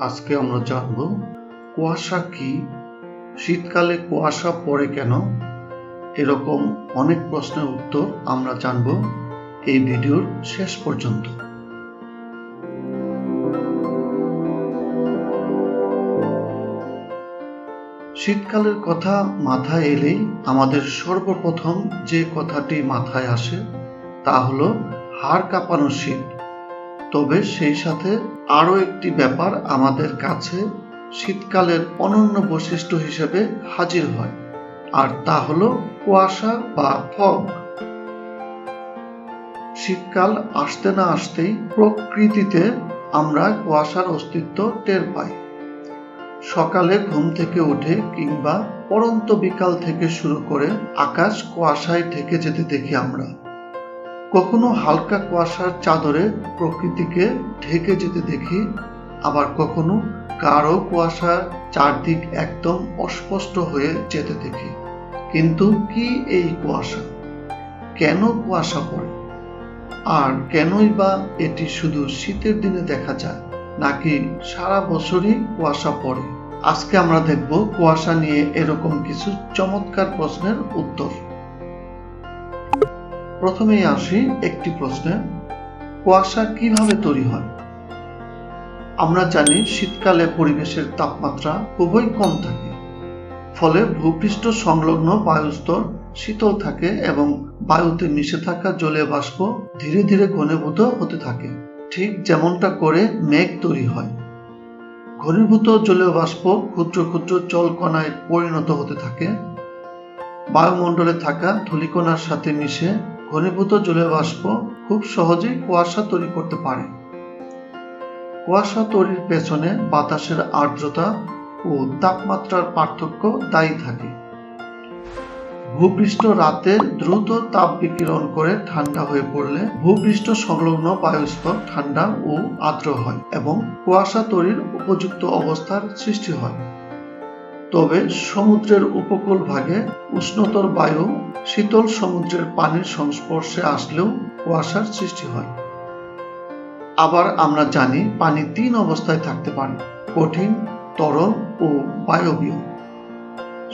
আজকে আমরা জানব কুয়াশা কি, শীতকালে কুয়াশা পড়ে কেন। এরকম অনেক প্রশ্নের উত্তর আমরা জানব এই ভিডিওর শেষ পর্যন্ত। শীতকালের কথা মাথায় এলেই আমাদের সর্বপ্রথম যে কথাটি মাথায় আসে তা হলো হাড় কাঁপানো শীত। তবে সেই সাথে আরও একটি ব্যাপার আমাদের কাছে শীতকালের অনন্য বৈশিষ্ট্য হিসেবে হাজির হয়, আর তা হলো কুয়াশা বা ফগ। শীতকাল আসতে না আসতেই প্রকৃতিতে আমরা কুয়াশার অস্তিত্ব টের পাই। সকালে ঘুম থেকে উঠে কিংবা পড়ন্ত বিকাল থেকে শুরু করে আকাশ কুয়াশায় ঢেকে যেতে দেখি আমরা। কখনো হালকা কুয়াশার চাদরে প্রকৃতিকে ঢেকে যেতে দেখি, আবার কখনো গাঢ় কুয়াশার চারদিক একদম অস্পষ্ট হয়ে যেতে দেখি। কিন্তু কি এই কুয়াশা? কেন কুয়াশা পড়ে? আর কেনই বা এটি শুধু শীতের দিনে দেখা যায়, নাকি সারা বছরই কুয়াশা পড়ে? আজকে আমরা দেখব কুয়াশা নিয়ে এরকম কিছু চমৎকার প্রশ্নের উত্তর। প্রথমেই আসি একটি প্রশ্নে, কুয়াশা কিভাবে তৈরি হয়? আমরা জানি শীতকালে পরিবেশের তাপমাত্রা খুবই কম থাকে, ফলে ভূপৃষ্ঠ সংলগ্ন বায়ুস্তর শীতল থাকে এবং বায়ুতে মিশে থাকা জলীয় বাষ্প ধীরে ধীরে ঘনীভূত হতে থাকে, ঠিক যেমনটা করে মেঘ তৈরি হয়। ঘনীভূত জলীয় বাষ্প ক্ষুদ্র ক্ষুদ্র জলকণায় পরিণত হতে থাকে। বায়ুমণ্ডলে থাকা ধূলিকণার সাথে মিশে ঘনীভূত জলীয় বাষ্প খুব সহজেই কুয়াশা তৈরি করতে পারে। কুয়াশা তৈরির পেছনে বাতাসের আর্দ্রতা ও তাপমাত্রার পার্থক্য দায়ী থাকে। ভূপৃষ্ঠ রাতে দ্রুত তাপ বিকিরণ করে ঠান্ডা হয়ে পড়লে ভূপৃষ্ঠ সংলগ্ন বায়ুস্তর ঠান্ডা ও আর্দ্র হয় এবং কুয়াশা তৈরির উপযুক্ত অবস্থার সৃষ্টি হয়। তবে সমুদ্রের উপকূল ভাগে উষ্ণতর বায়ু শীতল সমুদ্রের পানির সংস্পর্শে আসলেও কুয়াশার সৃষ্টি হয়। আবার আমরা জানি পানি তিন অবস্থায় থাকতে পারে: কঠিন, তরল ও বায়বীয়।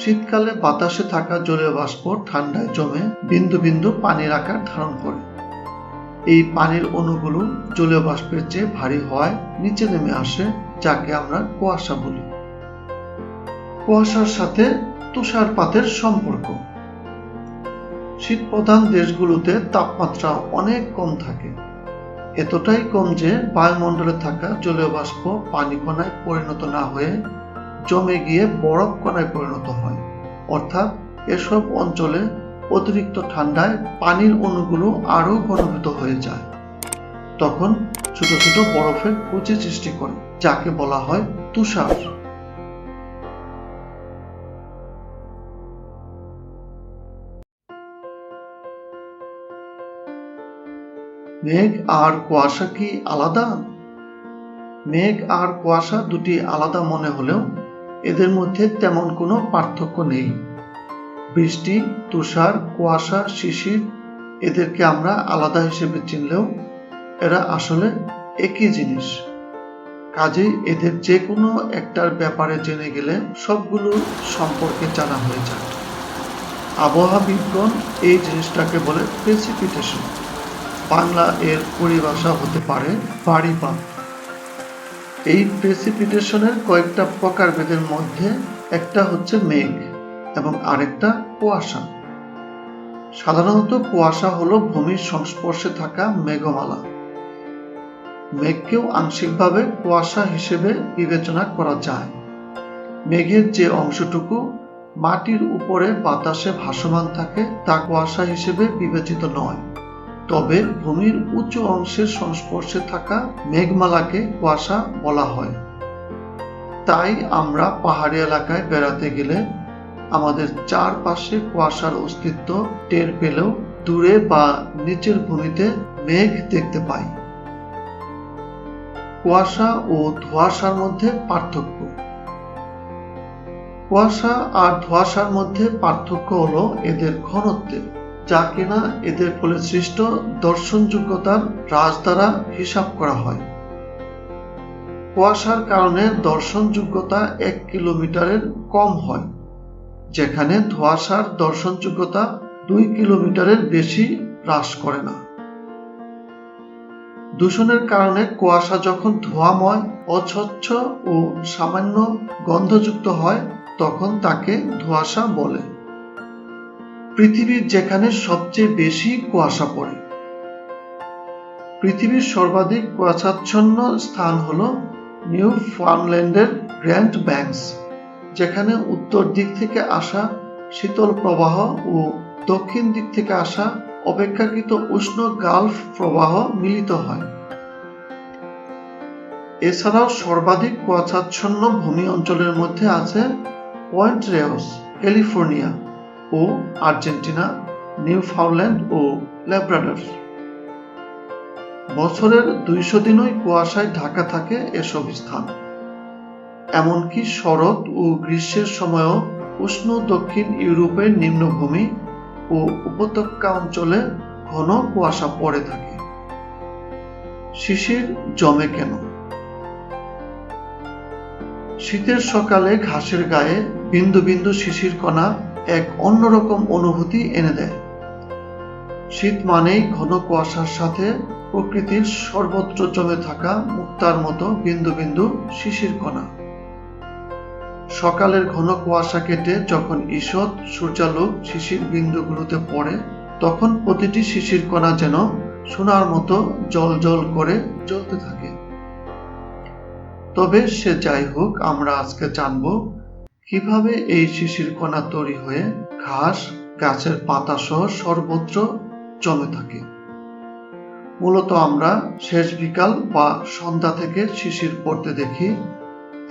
শীতকালে বাতাসে থাকা জলীয় বাষ্প ঠান্ডায় জমে বিন্দু বিন্দু পানির আকার ধারণ করে। এই পানির অণুগুলো জলীয় বাষ্পের চেয়ে ভারী হওয়ায় নিচে নেমে আসে, যাকে আমরা কুয়াশা বলি। কুয়াশার সাথে তুষারপাতের সম্পর্ক। শীতপ্রধান দেশগুলোতে তাপমাত্রা অনেক কম থাকে, এতটাই কম যে বায়ুমণ্ডলে থাকা জলীয় বাষ্প পানি কণায় পরিণত না হয়ে জমে গিয়ে বরফ কণায় পরিণত হয়। অর্থাৎ এসব অঞ্চলে অতিরিক্ত ঠান্ডায় পানির অণুগুলো আরো ঘনীভূত হয়ে যায়। তখন ছোট ছোট বরফের কুচি সৃষ্টি করে, যাকে বলা হয় তুষার। মেঘ আর কুয়াশা কি আলাদা? মেঘ আর কুয়াশা দুটি আলাদা মনে হলেও এদের মধ্যে তেমন কোনো পার্থক্য নেই। বৃষ্টি, তুষার, কুয়াশা, শিশির, এদেরকে আমরা আলাদা হিসেবে চিনলেও এরা আসলে একই জিনিস। কাজেই এদের যে কোনো একটার ব্যাপারে জেনে গেলে সবগুলো সম্পর্কে জানা হয়ে যায়। আবহাওয়াবিদগণ এই জিনিসটাকে বলে প্রেসিপিটেশন। বাংলা এর পরিভাষা হতে পারে বাড়িপাত। এই প্রেসিপিটেশনের কয়েকটা প্রকারভেদের মধ্যে একটা হচ্ছে মেঘ এবং আরেকটা কুয়াশা। সাধারণত কুয়াশা হলো ভূমির সংস্পর্শে থাকা মেঘমালা। মেঘকেও আংশিকভাবে কুয়াশা হিসেবে বিবেচনা করা যায়। মেঘের যে অংশটুকু মাটির উপরে বাতাসে ভাসমান থাকে তা কুয়াশা হিসেবে বিবেচিত নয়, তবে ভূমির উঁচু অংশের সংস্পর্শে থাকা মেঘমালাকে কুয়াশা বলা হয়। তাই আমরা পাহাড়ি এলাকায় বেড়াতে গেলে আমাদের চারপাশে কুয়াশার অস্তিত্ব টের পেলেও দূরে বা নিচের ভূমিতে মেঘ দেখতে পাই। কুয়াশা ও ধোঁয়াশার মধ্যে পার্থক্য। কুয়াশা আর ধোঁয়াশার মধ্যে পার্থক্য হলো এদের ঘনত্বের, যা কিনা এদের ফলে সৃষ্ট দর্শনযোগ্যতার হ্রাস দ্বারা হিসাব করা হয়। কুয়াশার কারণে দর্শনযোগ্যতা 1 কিলোমিটারের কম হয়, যেখানে ধোঁয়াশার দর্শনযোগ্যতা 2 কিলোমিটারের বেশি হ্রাস করে না। দূষণের কারণে কুয়াশা যখন ধোঁয়াময়, অস্বচ্ছ ও সামান্য গন্ধযুক্ত হয় তখন তাকে ধোঁয়াশা বলে। পৃথিবীর যেখানে সবচেয়ে বেশি কুয়াশা পড়ে। পৃথিবীর সর্বাধিক কুয়াশাচ্ছন্ন স্থান হল নিউফাউন্ডল্যান্ডের গ্র্যান্ড ব্যাংকস, যেখানে উত্তর দিক থেকে আসা শীতল প্রবাহ ও দক্ষিণ দিক থেকে আসা অপেক্ষাকৃত উষ্ণ গালফ প্রবাহ মিলিত হয়। এছাড়াও সর্বাধিক কুয়াশাচ্ছন্ন ভূমি অঞ্চলের মধ্যে আছে পয়েন্ট রেউস, ক্যালিফোর্নিয়া ও আর্জেন্টিনা, নিউফাউন্ডল্যান্ড ও ল্যাব্রাডর। বছরের 200 দিনই কুয়াশায় ঢাকা থাকে এসব স্থান। এমনকি শরৎ ও গ্রীষ্মের সময়ও উষ্ণ দক্ষিণ ইউরোপের নিম্নভূমি ও উপত্যকা অঞ্চলে ঘন কুয়াশা পড়ে থাকে। শিশির জমে কেন? শীতের সকালে ঘাসের গায়ে বিন্দু বিন্দু শিশির কণা এক অন্যরকম অনুভূতি এনে দেয়। শীত মানেই ঘন কুয়াশার সাথে প্রকৃতির সর্বত্র জমে থাকা মুক্তার মতো বিন্দু বিন্দু শিশির কণা। সকালের ঘন কুয়াশা কেটে যখন ঈষৎ সূর্যালোক শিশির বিন্দুগুলোতে পড়ে, তখন প্রতিটি শিশির কণা যেন সোনার মতো জ্বলজ্বল করে জ্বলতে থাকে। তবে সে যাই হোক, আমরা আজকে জানব কিভাবে এই শিশির কণা তৈরি হয়ে ঘাস, গাছের পাতা সহ সর্বত্র জমে থাকে। মূলত আমরা শেষ বিকাল বা সন্ধ্যা থেকে শিশির পড়তে দেখি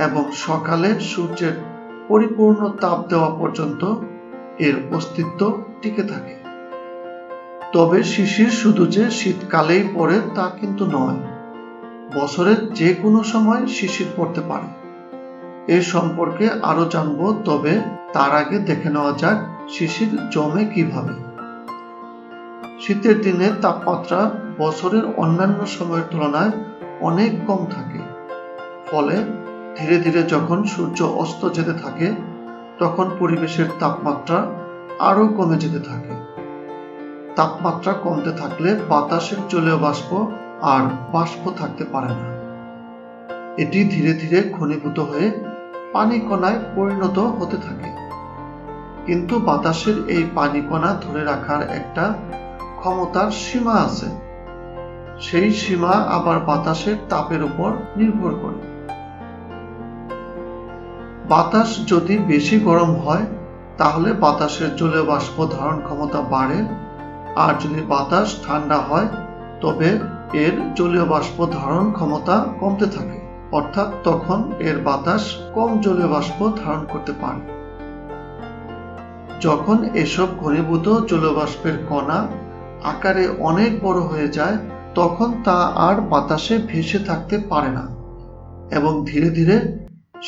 এবং সকালে সূর্যের পরিপূর্ণ তাপ দেওয়া পর্যন্ত এর অস্তিত্ব টিকে থাকে। তবে শিশির শুধু যে শীতকালেই পড়ে তা কিন্তু নয়, বছরের যে কোনো সময় শিশির পড়তে পারে। এ সম্পর্কে আরো জানবো, তবে তার আগে দেখে নেওয়া যাক শিশির জমে কিভাবে। শীতের দিনে তাপমাত্রা বছরের অন্যান্য সময়ের তুলনায় অনেক কম থাকে, ফলে ধীরে ধীরে যখন সূর্য অস্ত যেতে থাকে তখন পরিবেশের তাপমাত্রা আরো কমে যেতে থাকে। তাপমাত্রা কমতে থাকলে বাতাসের জলীয় বাষ্প আর বাষ্প থাকতে পারে না। এটি ধীরে ধীরে ঘনীভূত হয়ে পানি কণায় পরিণত হতে থাকে। কিন্তু বাতাসের এই পানি কণা ধরে রাখার একটা ক্ষমতার সীমা আছে। সেই সীমা আবার বাতাসের তাপের উপর নির্ভর করে। বাতাস যদি বেশি গরম হয় তাহলে বাতাসের জলীয় বাষ্প ধারণ ক্ষমতা বাড়ে, আর যদি বাতাস ঠান্ডা হয় তবে এর জলীয় বাষ্প ধারণ ক্ষমতা কমতে থাকে, অর্থাৎ তখন এর বাতাস কম জলীয় বাষ্প ধারণ করতে পারে। যখন এসব ঘনীভূত জলীয় বাষ্পের কণা আকারে অনেক বড় হয়ে যায় তখন তা আর বাতাসে ভেসে থাকতে পারে না এবং ধীরে ধীরে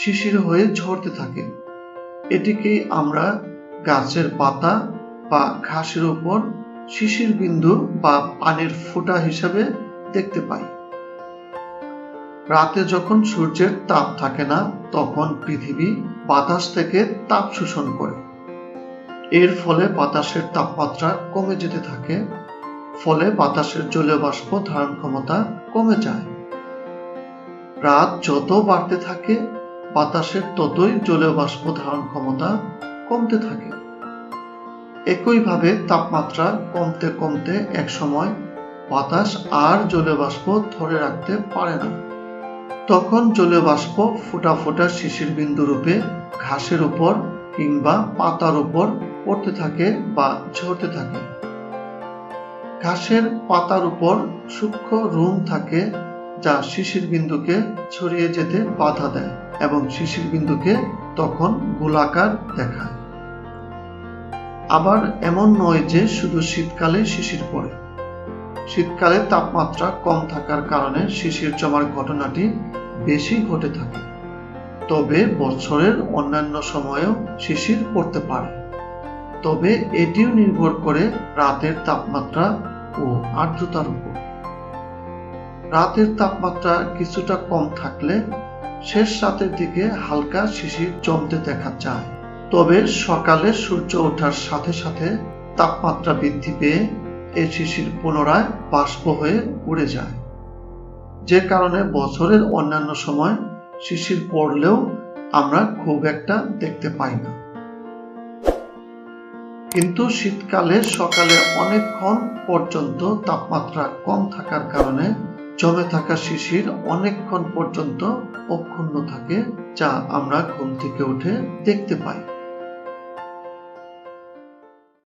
শিশির হয়ে ঝরতে থাকে। এটিকেই আমরা গাছের পাতা বা ঘাসের উপর শিশির বিন্দু বা পানির ফোঁটা হিসেবে দেখতে পাই। রাতে যখন সূর্যের তাপ থাকে না তখন পৃথিবী বাতাস থেকে তাপ শোষণ করে। এর ফলে বাতাসের তাপমাত্রা কমে যেতে থাকে, ফলে বাতাসের জলীয় বাষ্প ধারণ ক্ষমতা কমে যায়। রাত যত বাড়তে থাকে বাতাসের ততই জলীয় বাষ্প ধারণ ক্ষমতা কমতে থাকে। একইভাবে তাপমাত্রা কমতে কমতে একসময় বাতাস আর জলীয় বাষ্প ধরে রাখতে পারে না। তখন জলীয় বাষ্প ফোঁটা ফোঁটা শিশির বিন্দু রূপে ঘাসের উপর কিংবা পাতার উপর পড়তে থাকে বা ঝরতে থাকে। ঘাসের পাতার উপর সূক্ষ্ম রুম থাকে যা শিশির বিন্দুকে ছড়িয়ে যেতে বাধা দেয় এবং শিশির বিন্দুকে তখন গোলাকার দেখায়। আবার এমন নয় যে শুধু শীতকালে শিশির পড়ে। শীতকালে তাপমাত্রা কম থাকার কারণে শিশির জমার ঘটনাটি বেশি ঘটে থাকে, তবে বছরের অন্যান্য সময়েও শিশির পড়তে পারে। তবে এটিও নির্ভর করে রাতের তাপমাত্রা ও আর্দ্রতার উপর। রাতের তাপমাত্রা কিছুটা কম থাকলে শেষ রাতের দিকে হালকা শিশির জমতে দেখা যায়। তবে সকালে সূর্য ওঠার সাথে সাথে তাপমাত্রা বৃদ্ধি পেয়ে এই শিশির পুনরায় বাষ্প হয়ে উড়ে যায়, যে কারণে বছরের অন্যান্য সময় শিশির পড়লেও আমরা খুব একটা দেখতে পাই না। কিন্তু শীতকালে সকালে অনেকক্ষণ পর্যন্ত তাপমাত্রা কম থাকার কারণে জমে থাকা শিশির অনেকক্ষণ পর্যন্ত অক্ষুণ্ণ থাকে, যা আমরা ঘুম থেকে উঠে দেখতে পাই।